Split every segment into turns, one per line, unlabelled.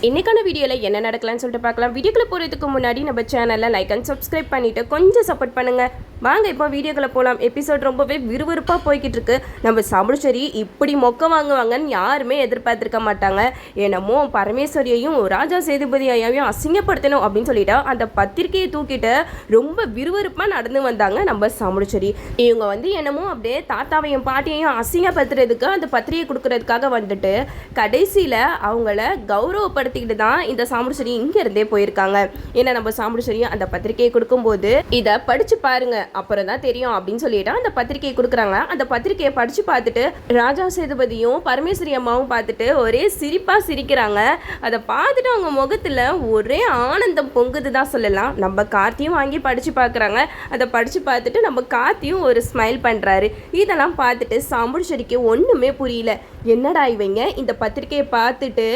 இன்னைக்கான வீடியோவில் என்ன நடக்கலாம்னு சொல்லிட்டு பார்க்கலாம். வீடியோக்குள்ள போகிறதுக்கு முன்னாடி நம்ம சேனலை லைக் அண்ட் சப்ஸ்கிரைப் பண்ணிவிட்டு கொஞ்சம் சப்போர்ட் பண்ணுங்கள். வாங்க இப்போ வீடியோக்குள்ள போகலாம். எபிசோட் ரொம்பவே விறுவிறுப்பாக போய்கிட்டு இருக்கு. நம்ம சமுச்சரி இப்படி மொக்க வாங்குவாங்கன்னு யாருமே எதிர்பார்த்துருக்க மாட்டாங்க. என்னமோ பரமேஸ்வரியையும் ராஜா சேதுபதி ஐயாவையும் அசிங்கப்படுத்தணும் அப்படின்னு சொல்லிட்டு அந்த பத்திரிகையை தூக்கிட்டு ரொம்ப விறுவிறுப்பாக நடந்து வந்தாங்க நம்ம சமுச்சரி. இவங்க வந்து என்னமோ அப்படியே தாத்தாவையும் பாட்டியையும் அசிங்கப்படுத்துறதுக்கு அந்த பத்திரிகை கொடுக்கறதுக்காக வந்துட்டு கடைசியில் அவங்கள கௌரவப்படுத்திக்கிட்டு தான் இந்த சாமுடிச்சேரி இங்க இருந்தே போயிருக்காங்க. ஏன்னா நம்ம சாமுடிச்சேரி அந்த பத்திரிகையை கொடுக்கும்போது இதை படிச்சு பாருங்க அப்புறம் தான் தெரியும் அப்படின்னு சொல்லிட்டு அந்த பத்திரிகையை கொடுக்குறாங்க. அந்த பத்திரிகையை படிச்சு பார்த்துட்டு ராஜா சேதுபதியும் பரமேஸ்வரி அம்மாவும் பார்த்துட்டு ஒரே சிரிப்பா சிரிக்கிறாங்க. அதை பார்த்துட்டு அவங்க முகத்துல ஒரே ஆனந்தம் பொங்குது தான் சொல்லலாம். நம்ம கார்த்தியும் வாங்கி படிச்சு பார்க்குறாங்க. அதை படிச்சு பார்த்துட்டு நம்ம கார்த்தியும் ஒரு ஸ்மைல் பண்றாரு. இதெல்லாம் பார்த்துட்டு சாமுடிச்சேரிக்கு ஒண்ணுமே புரியல. என்னடா இவங்க இந்த பத்திரிகையை பார்த்துட்டு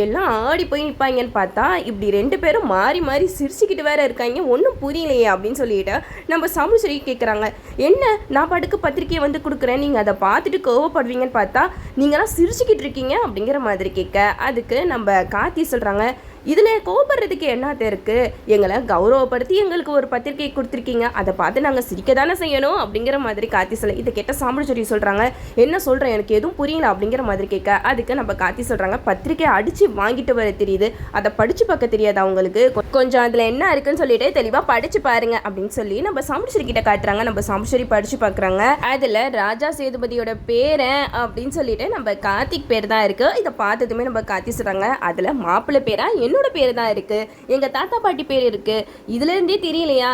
எல்லாம் ஆடி போய் நிற்பாங்கன்னு பார்த்தா இப்படி ரெண்டு பேரும் மாறி மாறி சிரிச்சுக்கிட்டு வேற இருக்காங்க. ஒன்றும் புரியலையே அப்படின்னு சொல்லிட்டு நம்ம சமுச்சரி கேட்குறாங்க. என்ன நான் பாட்டுக்கு பத்திரிக்கையை வந்து கொடுக்குறேன், நீங்கள் அதை பார்த்துட்டு கோவப்படுவீங்கன்னு பார்த்தா நீங்களாம் சிரிச்சுக்கிட்டு இருக்கீங்க அப்படிங்கிற மாதிரி கேட்க அதுக்கு நம்ம கார்த்தி சொல்கிறாங்க, இதில் கோபப்படுறதுக்கு என்னத்த இருக்குது, எங்களை கௌரவப்படுத்தி எங்களுக்கு ஒரு பத்திரிகை கொடுத்துருக்கீங்க, அதை பார்த்து நாங்கள் சிரிக்க தானே செய்யணும் அப்படிங்கிற மாதிரி கார்த்தி சொல்ல இதை கேட்ட சாமுடிச்சேரி சொல்கிறாங்க, என்ன சொல்கிறேன் எனக்கு எதுவும் புரியல அப்படிங்கிற மாதிரி கேட்க அதுக்கு நம்ம கார்த்தி சொல்கிறாங்க, பத்திரிக்கையை அடித்து வாங்கிட்டு வர தெரியுது, அதை படித்து பார்க்க தெரியாது அவங்களுக்கு, கொஞ்சம் அதில் என்ன இருக்குன்னு சொல்லிட்டு தெளிவாக படித்து பாருங்க அப்படின்னு சொல்லி நம்ம சாமுடிச்சேரி கிட்ட காட்டுறாங்க. நம்ம சாமுடிச்சேரி படித்து பார்க்குறாங்க. அதில் ராஜா சேதுபதியோட பேரன் அப்படின்னு சொல்லிட்டு நம்ம கார்த்திக் பேர் தான் இருக்குது. இதை பார்த்ததுமே நம்ம கார்த்தி சொல்கிறாங்க, அதில் மாப்பிள்ளை பேரா என்னோட பேர் தான் இருக்கு, எங்க தாத்தா பாட்டி பேர் இருக்கு, இதுல இருந்தே தெரியலையா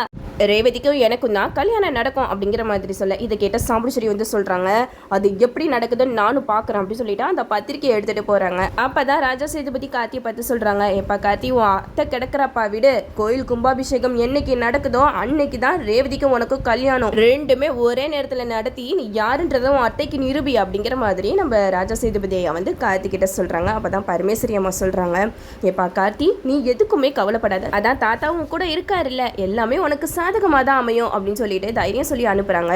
ரேவதிக்கும் எனக்கும் தான் கல்யாணம் நடக்கும் அப்படிங்கிற மாதிரி சொல்ல இதை கேட்ட சாமுடிச்சேரி வந்து சொல்றாங்க, அது எப்படி நடக்குதுன்னு நானும் பார்க்குறேன் அப்படின்னு சொல்லிட்டு அந்த பத்திரிக்கையை எடுத்துட்டு போறாங்க. அப்பதான் ராஜா சேதுபதி கார்த்தியை பார்த்து சொல்றாங்க, எப்பா கார்த்தி உன் அத்தை கிடக்குறப்பா விடு, கோயில் கும்பாபிஷேகம் என்னைக்கு நடக்குதோ அன்னைக்கு தான் ரேவதிக்கும் உனக்கும் கல்யாணம், ரெண்டுமே ஒரே நேரத்தில் நடத்தி நீ யாருன்றதை உன் அத்தைக்கு நிரூபி அப்படிங்கிற மாதிரி நம்ம ராஜா சேதுபதியை வந்து கார்த்தி கிட்ட சொல்றாங்க. அப்பதான் பரமேஸ்வரி அம்மா சொல்றாங்க, எப்பா கார்த்தி நீ எதுக்குமே கவலைப்படாத, அதான் தாத்தாவும் கூட இருக்காரு இல்ல, எல்லாமே உனக்கு சாதகமாக தான் அமையும் அப்படின்னு சொல்லிட்டு தைரியம் சொல்லி அனுப்புகிறாங்க.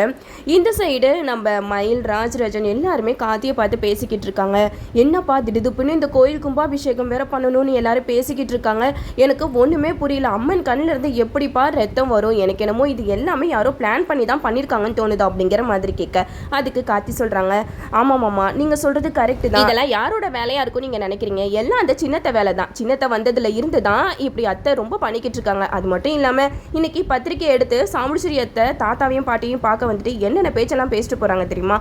இந்த சைடு நம்ம மயில் ராஜராஜன் எல்லாருமே கார்த்தியை பார்த்து பேசிக்கிட்டு இருக்காங்க. என்னப்பா திடுதுப்புன்னு இந்த கோயில் கும்பாபிஷேகம் வேற பண்ணணும்னு எல்லாரும் பேசிக்கிட்டு இருக்காங்க, எனக்கு ஒன்றுமே புரியல, அம்மன் கண்ணில் இருந்து எப்படிப்பா ரத்தம் வரும், எனக்கு என்னமோ இது எல்லாமே யாரோ பிளான் பண்ணி தான் பண்ணியிருக்காங்கன்னு தோணுது அப்படிங்கிற மாதிரி கேட்க அதுக்கு கார்த்தி சொல்கிறாங்க, ஆமாம் மாமா நீங்கள் சொல்கிறது கரெக்டு தான், இதெல்லாம் யாரோட வேலையாக இருக்கும் நீங்கள் நினைக்கிறீங்க, எல்லாம் அந்த சின்னத்தை வேலை தான், சின்னத்தை வந்ததுல இருந்து தான் இப்படி அத்தை ரொம்ப பண்ணிக்கிட்டு இருக்காங்க. அது மட்டும் இல்லாமல் இன்னைக்கு பத்திரிக்கை எடுத்து சாமுடிச்சேரியத்தை தாத்தாவையும் பாட்டியையும் பார்க்க வந்துட்டு என்னென்ன பேச்செல்லாம் பேசிட்டு போறாங்க தெரியுமா,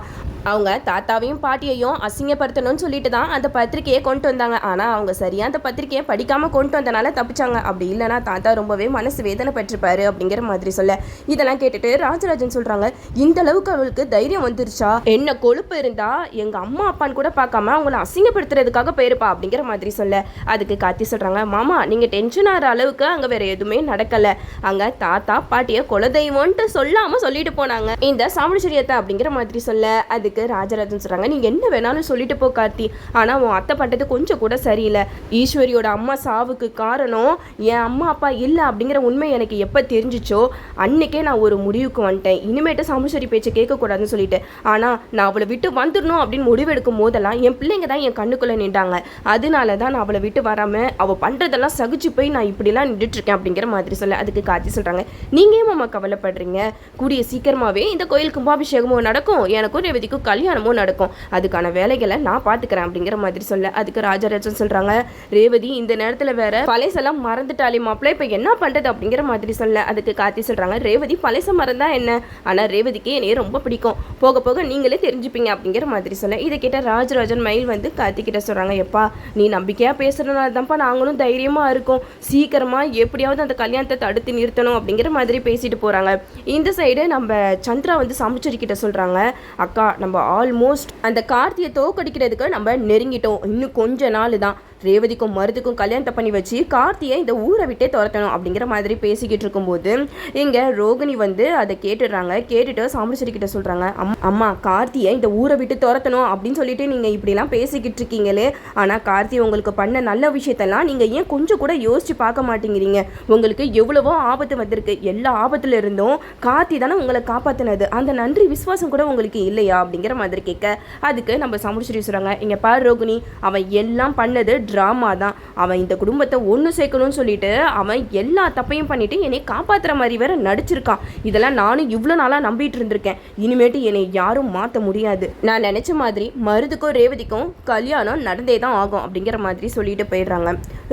அவங்க தாத்தாவையும் பாட்டியையும் அசிங்கப்படுத்தணும்னு சொல்லிட்டு தான் அந்த பத்திரிக்கையை கொண்டு வந்தாங்க. ஆனால் அவங்க சரியா அந்த பத்திரிக்கையை படிக்காம கொண்டு வந்தனால தப்பிச்சாங்க, அப்படி இல்லைனா தாத்தா ரொம்பவே மனசு வேதனை பெற்றிருப்பாரு அப்படிங்கிற மாதிரி சொல்ல இதெல்லாம் கேட்டுட்டு ராஜராஜன் சொல்றாங்க, இந்த அளவுக்கு அவளுக்கு தைரியம் வந்துருச்சா, என்ன கொழுப்பு இருந்தா எங்க அம்மா அப்பான்னு கூட பார்க்காம அவங்கள அசிங்கப்படுத்துறதுக்காக போயிருப்பா அப்படிங்கிற மாதிரி சொல்ல அதுக்கு கார்த்தி சொல்றாங்க, மாமா நீங்க டென்ஷன் ஆகிற அளவுக்கு அங்க வேற எதுவுமே நடக்கல, அங்க தாத்தா பாட்டியை குலதெய்வம்ட்டு சொல்லாம சொல்லிட்டு போனாங்க இந்த சாமுடிச்சேரியத்தை அப்படிங்கிற மாதிரி சொல்ல அதுக்கு ராஜராஜன் சொல்றாங்க, நீங்க என்ன வேணாலும் சொல்லிட்டு போ கார்த்தி, ஆனா உன் அத்தை பண்றது கொஞ்சம் கூட சரியில்லை, ஈஸ்வரியோட அம்மா சாவுக்கு காரணம் என் அம்மா அப்பா இல்லை அப்படிங்கிற உண்மை எனக்கு எப்போ தெரிஞ்சிச்சோ அன்னைக்கே நான் ஒரு முடிவுக்கு வந்துட்டேன், இனிமேட்டு சாமுடிச்சேரி பேச்சை கேட்கக்கூடாதுன்னு சொல்லிட்டு, ஆனால் நான் அவளை விட்டு வந்துடணும் அப்படின்னு முடிவெடுக்கும் போதெல்லாம் என் பிள்ளைங்க தான் என் கண்ணுக்குள்ளே நின்றாங்க, அதனால தான் நான் அவளை விட்டு வராமல் அவள் பண்ணுறதெல்லாம் சகிச்சு போய் நான் இப்படிலாம் நின்றுட்டுருக்கேன் அப்படிங்கிற மாதிரி சொல்ல அதுக்கு கார்த்தி சொல்கிறாங்க, நீங்கள் ஏன் மாமா கவலைப்படுறீங்க, கூடிய சீக்கிரமாகவே இந்த கோயில் கும்பாபிஷேகமும் நடக்கும், எனக்கும் ரேவதிக்கும் கல்யாணமும் நடக்கும், அதுக்கான வேலைகளை நான் பார்த்துக்கிறேன் அப்படிங்கிற மாதிரி சொல்ல அதுக்கு ராஜராஜன் சொல்கிறாங்க, ரேவதி இந்த நேரத்தில் வேற பழைசெல்லாம் மறந்துட்டாலே மாப்பிள்ள இப்போ என்ன பண்ணுறது அப்படிங்கிற மாதிரி சொல்ல அதுக்கு கார்த்தி சொல்கிறாங்க, ரேவதி பழைச மறந்தா என்ன, ஆனால் ரேவதிக்கு என்னையே ரொம்ப பிடிக்கும், போக போக நீங்களே தெரிஞ்சுப்பீங்க அப்படிங்கிற மாதிரி சொல்ல இதை கேட்ட ராஜராஜன் மயில் வந்து கார்த்தி கிட்ட சொல்கிறாங்க, எப்பா நீ நம்பிக்கையாக பேசுகிறதுனால தான்ப்பா நாங்களும் தைரியமாக இருக்கோம், சீக்கிரமாக எப்படியாவது அந்த கல்யாணத்தை தடுத்து நிறுத்தணும் அப்படிங்கிற மாதிரி பேசிட்டு போகிறாங்க. இந்த சைடு நம்ம சந்திரா வந்து சாமுச்சேரி கிட்ட சொல்கிறாங்க, அக்கா நம்ம ஆல்மோஸ்ட் அந்த கார்த்தியை தோக்கடிக்கிறதுக்கு நம்ம நெருங்கிட்டோம், இன்னும் கொஞ்ச நாள் தான், ரேவதிக்கும் மருதுக்கும் கல்யாணத்தை பண்ணி வச்சு கார்த்தியை இந்த ஊரை விட்டே துரத்தணும் அப்படிங்கிற மாதிரி பேசிக்கிட்டு இருக்கும்போது இங்கே ரோகிணி வந்து அதை கேட்டுடுறாங்க. கேட்டுட்டு சாமுடிச்சேரி கிட்ட சொல்கிறாங்க, அம்மா கார்த்தியை இந்த ஊரை விட்டு துரத்தணும் அப்படின்னு சொல்லிட்டு நீங்கள் இப்படிலாம் பேசிக்கிட்டு இருக்கீங்களே, ஆனால் கார்த்தி உங்களுக்கு பண்ண நல்ல விஷயத்தெல்லாம் நீங்கள் ஏன் கொஞ்சம் கூட யோசிச்சு பார்க்க மாட்டேங்கிறீங்க, உங்களுக்கு எவ்வளவோ ஆபத்து வந்திருக்கு, எல்லா ஆபத்துல இருந்தும் கார்த்தி தானே உங்களை காப்பாற்றினது, அந்த நன்றி விசுவாசம் கூட உங்களுக்கு இல்லையா அப்படிங்கிற மாதிரி கேட்க அதுக்கு நம்ம சாமுடிச்சேரி சொல்கிறாங்க, இங்கே பாரு ரோகிணி அவன் எல்லாம் பண்ணது ட்ராமா தான். அவன் இந்த குடும்பத்தை ஒன்று சேர்க்கணும்னு சொல்லிட்டு அவன் எல்லா தப்பையும் பண்ணிட்டு என்னை காப்பாற்றுற மாதிரி வேற நடிச்சிருக்கான். இதெல்லாம் நானும் இவ்வளோ நாளாக நம்பிட்டு இருந்திருக்கேன். இனிமேட்டு என்னை யாரும் மாற்ற முடியாது. நான் நினச்ச மாதிரி மருதுக்கும் ரேவதிக்கும் கல்யாணம் நடந்தே தான் ஆகும் அப்படிங்கிற மாதிரி சொல்லிட்டு போயிடுறாங்க.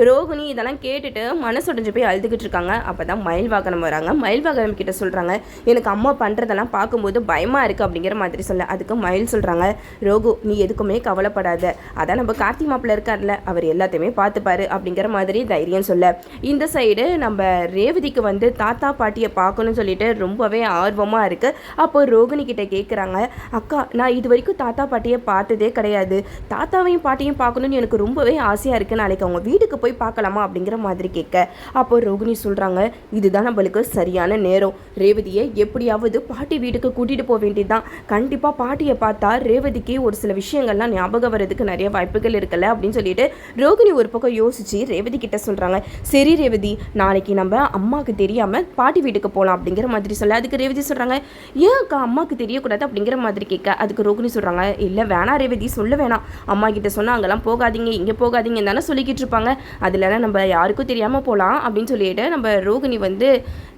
ரோகிணி இதெல்லாம் கேட்டுட்டு மனசுடைஞ்சு போய் அழுதுகிட்டு இருக்காங்க. அப்போ தான் மயில்வாகனம் வராங்க. மயில்வாகனம் கிட்ட சொல்கிறாங்க, எனக்கு அம்மா பண்ணுறதெல்லாம் பார்க்கும்போது பயமாக இருக்குது அப்படிங்கிற மாதிரி சொல்ல. அதுக்கு மயில் சொல்கிறாங்க, ரோகு நீ எதுக்குமே கவலைப்படாத, அதான் நம்ம கார்த்தி மாப்பிள்ள இருக்கார்ல அவர் எல்லாத்தையுமே பார்த்துப்பாரு அப்படிங்கிற மாதிரி தைரியம் சொல்ல. இந்த சைடு நம்ம ரேவதிக்கு வந்து தாத்தா பாட்டியை பார்க்கணும்னு சொல்லிட்டு ரொம்பவே ஆர்வமாக இருக்குது. அப்போ ரோகிணி கிட்ட கேட்குறாங்க, அக்கா நான் இது வரைக்கும் தாத்தா பாட்டியை பார்த்ததே கிடையாது, தாத்தாவையும் பாட்டியும் பார்க்கணுன்னு எனக்கு ரொம்பவே ஆசையாக இருக்குது, நாளைக்கு அவங்க வீட்டுக்கு போய் பார்க்கலாமா அப்படிங்கிற மாதிரி கேட்க. அப்போ ரோகிணி சொல்கிறாங்க, இதுதான் நம்மளுக்கு சரியான நேரம், ரேவதியை எப்படியாவது பாட்டி வீட்டுக்கு கூட்டிகிட்டு போக வேண்டியதுதான். கண்டிப்பாக பாட்டியை பார்த்தா ரேவதிக்கு ஒரு சில விஷயங்கள்லாம் ஞாபகம் வர்றதுக்கு நிறைய வாய்ப்புகள் இருக்குல்ல அப்படின்னு சொல்லிட்டு ரோகிணி ஒரு பக்கம் யோசிச்சு ரேவதி கிட்ட சொல்கிறாங்க, சரி ரேவதி நாளைக்கு நம்ம அம்மாவுக்கு தெரியாமல் பாட்டி வீட்டுக்கு போகலாம் அப்படிங்கிற மாதிரி சொல்ல. அதுக்கு ரேவதி சொல்கிறாங்க, ஏன் அக்கா அம்மாவுக்கு தெரியக்கூடாது அப்படிங்கிற மாதிரி கேட்க. அதுக்கு ரோகிணி சொல்கிறாங்க, இல்லை வேணாம் ரேவதி சொல்ல வேணாம், அம்மா கிட்ட சொன்னால் அங்கெல்லாம் போகாதீங்க இங்கே போகாதீங்க தானே சொல்லிக்கிட்டு இருப்பாங்க, அதுலலாம் நம்ம யாருக்கும் தெரியாமல் போகலாம் அப்படின்னு சொல்லிட்டு நம்ம ரோகிணி வந்து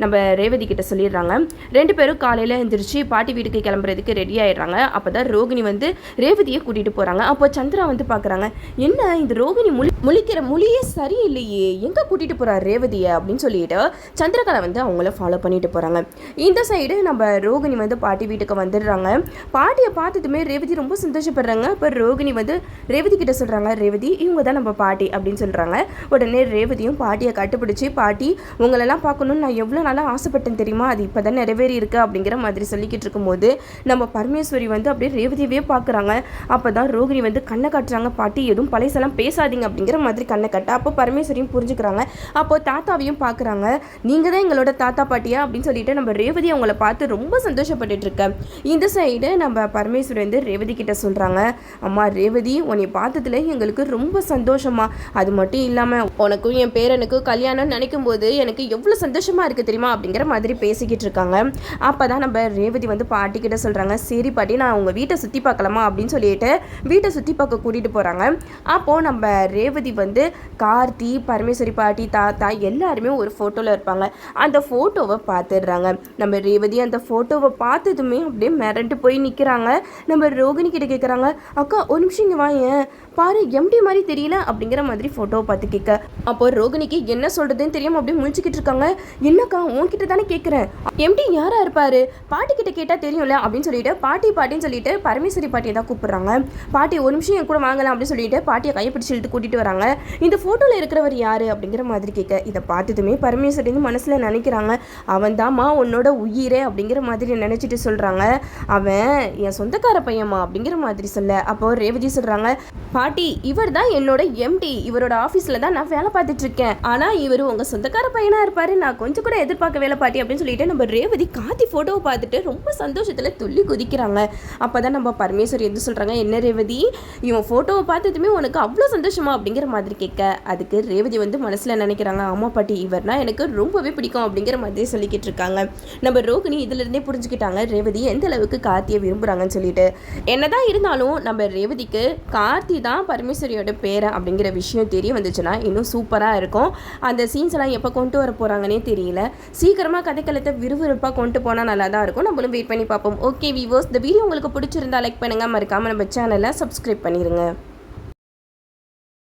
நம்ம ரேவதி கிட்ட சொல்லிடுறாங்க. ரெண்டு பேரும் காலையில் எழுந்திரிச்சு பாட்டி வீட்டுக்கு கிளம்புறதுக்கு ரெடி ஆகிடுறாங்க. அப்போ தான் ரோகிணி வந்து ரேவதியை கூட்டிகிட்டு போகிறாங்க. அப்போ சந்திரா வந்து பார்க்குறாங்க, என்ன இந்த ரோகிணி முழிக்கிற மொழியே சரியில்லையே, எங்கே கூட்டிகிட்டு போகிறார் ரேவதியை அப்படின்னு சொல்லிட்டு சந்திரகலா வந்து அவங்கள ஃபாலோ பண்ணிட்டு போகிறாங்க. இந்த சைடு நம்ம ரோகிணி வந்து பாட்டி வீட்டுக்கு வந்துடுறாங்க. பாட்டியை பார்த்ததுமே ரேவதி ரொம்ப சந்தோஷப்படுறாங்க. இப்போ ரோகிணி வந்து ரேவதி கிட்ட சொல்கிறாங்க, ரேவதி இவங்க தான் நம்ம பாட்டி அப்படின்னு சொல்கிறாங்க. உடனே ரேவதியும் பாட்டியை கட்டுப்பிடிச்சி, பாட்டி உங்களெல்லாம் பார்க்கணுன்னு நான் எவ்வளோ நாளாக ஆசைப்பட்டேன் தெரியுமா, அது இப்போ தான் நிறைவேறி இருக்கு அப்படிங்கிற மாதிரி சொல்லிக்கிட்டு இருக்கும்போது நம்ம பரமேஸ்வரி வந்து அப்படியே ரேவதியவே பார்க்குறாங்க. அப்போ தான் ரோகிணி வந்து கண்ணை காட்டுறாங்க, பாட்டி எதுவும் பழைசெல்லாம் பேசாதீங்க அப்படிங்கிற மாதிரி கண்ணை கட்ட. அப்போ பரமேஸ்வரியும் புரிஞ்சுக்கிறாங்க. அப்போ தாத்தாவையும் பார்க்குறாங்க, நீங்கள் தான் எங்களோட தாத்தா பாட்டியா அப்படின்னு சொல்லிட்டு நம்ம ரேவதி அவங்கள பார்த்து ரொம்ப சந்தோஷப்பட்டுட்டு இருக்க. இந்த சைடு நம்ம பரமேஸ்வரி வந்து ரேவதி கிட்ட சொல்கிறாங்க, அம்மா ரேவதி உன்னை பார்த்ததுல எங்களுக்கு ரொம்ப சந்தோஷமா, அது மட்டும் இல்லாமல் உனக்கும் என் பேரனுக்கும் கல்யாணம் நினைக்கும் போது எனக்கு எவ்வளோ சந்தோஷமாக இருக்குது தெரியுமா அப்படிங்கிற மாதிரி பேசிக்கிட்டு இருக்காங்க. அப்போ தான் நம்ம ரேவதி வந்து பாட்டி கிட்ட சொல்கிறாங்க, சரி பாட்டி நான் உங்கள் வீட்டை சுற்றி பார்க்கலாமா அப்படின்னு சொல்லிட்டு வீட்டை சுற்றி பார்க்க கூட்டிகிட்டு போகிறாங்க. அப்போது நம்ம ரேவதி வந்து கார்த்தி பரமேஸ்வரி பாட்டி தாத்தா எல்லாருமே ஒரு ஃபோட்டோவில் இருப்பாங்க. அந்த ஃபோட்டோவை பார்த்துடுறாங்க. நம்ம ரேவதி அந்த ஃபோட்டோவை பார்த்ததுமே அப்படியே மிரண்டு போய் நிற்கிறாங்க. நம்ம ரோகிணி கிட்ட கேட்குறாங்க, அக்கா ஒரு நிமிஷம் இங்கே வாயேன், பாரு எம்டி மாதிரி தெரியல அப்படிங்கிற மாதிரி ஃபோட்டோவை பார்த்து கேட்க. அப்போ ரோகிணிக்கு என்ன சொல்கிறதுன்னு தெரியாமல் அப்படியே முழிச்சிக்கிட்டு இருக்காங்க. என்னக்கா உன்கிட்ட தானே கேட்குறேன், எம்டி யாராக இருப்பார், பாட்டி கிட்ட கேட்டால் தெரியும்ல அப்படின்னு சொல்லிட்டு பாட்டின்னு சொல்லிட்டு பரமேஸ்வரி பாட்டியை தான் கூப்பிட்றாங்க. பாட்டி ஒரு நிமிஷம் என் கூட வாங்கலாம் அப்படின்னு சொல்லிட்டு பாட்டியை கையை பிடிச்சி இழுத்து கூட்டிகிட்டு வராங்க. இந்த ஃபோட்டோவில் இருக்கிறவர் யார் அப்படிங்கிற மாதிரி கேட்க. இதை பார்த்துட்டுமே பரமேஸ்வரி மனசில் நினைக்கிறாங்க, அவன் தாம்மா உன்னோட உயிரே அப்படிங்கிற மாதிரி நினச்சிட்டு சொல்கிறாங்க, அவன் என் சொந்தக்கார பையன்மா அப்படிங்கிற மாதிரி சொல்ல. அப்போ ரேவதி சொல்கிறாங்க, பாட்டி இவர் தான் என்னோட எம்டி, இவரோட ஆஃபீஸில் தான் நான் வேலை பார்த்துட்டு இருக்கேன், ஆனால் இவர் உங்கள் சொந்தக்கார பையனாக இருப்பார், நான் கொஞ்சம் கூட எதிர்பார்க்க வேலை பாட்டி அப்படின்னு சொல்லிட்டு நம்ம ரேவதி கார்த்தி ஃபோட்டோவை பார்த்துட்டு ரொம்ப சந்தோஷத்தில் துள்ளி குதிக்கிறாங்க. அப்போ தான் நம்ம பரமேஸ்வரி எது சொல்கிறாங்க, என்ன ரேவதி இவன் ஃபோட்டோவை பார்த்ததுமே உனக்கு அவ்வளோ சந்தோஷமா அப்படிங்கிற மாதிரி கேட்க. அதுக்கு ரேவதி வந்து மனசில் நினைக்கிறாங்க, ஆமா பாட்டி இவர்னா எனக்கு ரொம்பவே பிடிக்கும் அப்படிங்கிற மாதிரி சொல்லிக்கிட்டு இருக்காங்க. நம்ம ரோகிணி இதிலிருந்தே புரிஞ்சுக்கிட்டாங்க ரேவதி எந்த அளவுக்கு கார்த்தியை விரும்புகிறாங்கன்னு சொல்லிட்டு. என்னதான் இருந்தாலும் நம்ம ரேவதிக்கு கார்த்தி தான் பரமேஸ்வரியோட பேரை அப்படிங்கிற விஷயம் தெரிய வந்துச்சுன்னா இன்னும் சூப்பராக இருக்கும். அந்த சீன்ஸ் எல்லாம் எப்போ கொண்டு வர போகிறாங்கன்னே தெரியல. சீக்கிரமாக கதைக்களத்தை விறுவிறுப்பாக கொண்டு போனால் நல்லா தான் இருக்கும். நம்மளும் வெயிட் பண்ணி பார்ப்போம். ஓகே வீவர்ஸ், இந்த வீடியோ உங்களுக்கு பிடிச்சிருந்தா லைக் பண்ணுங்கள், மறக்காமல் நம்ம சேனலை சப்ஸ்கிரைப் பண்ணிடுங்க.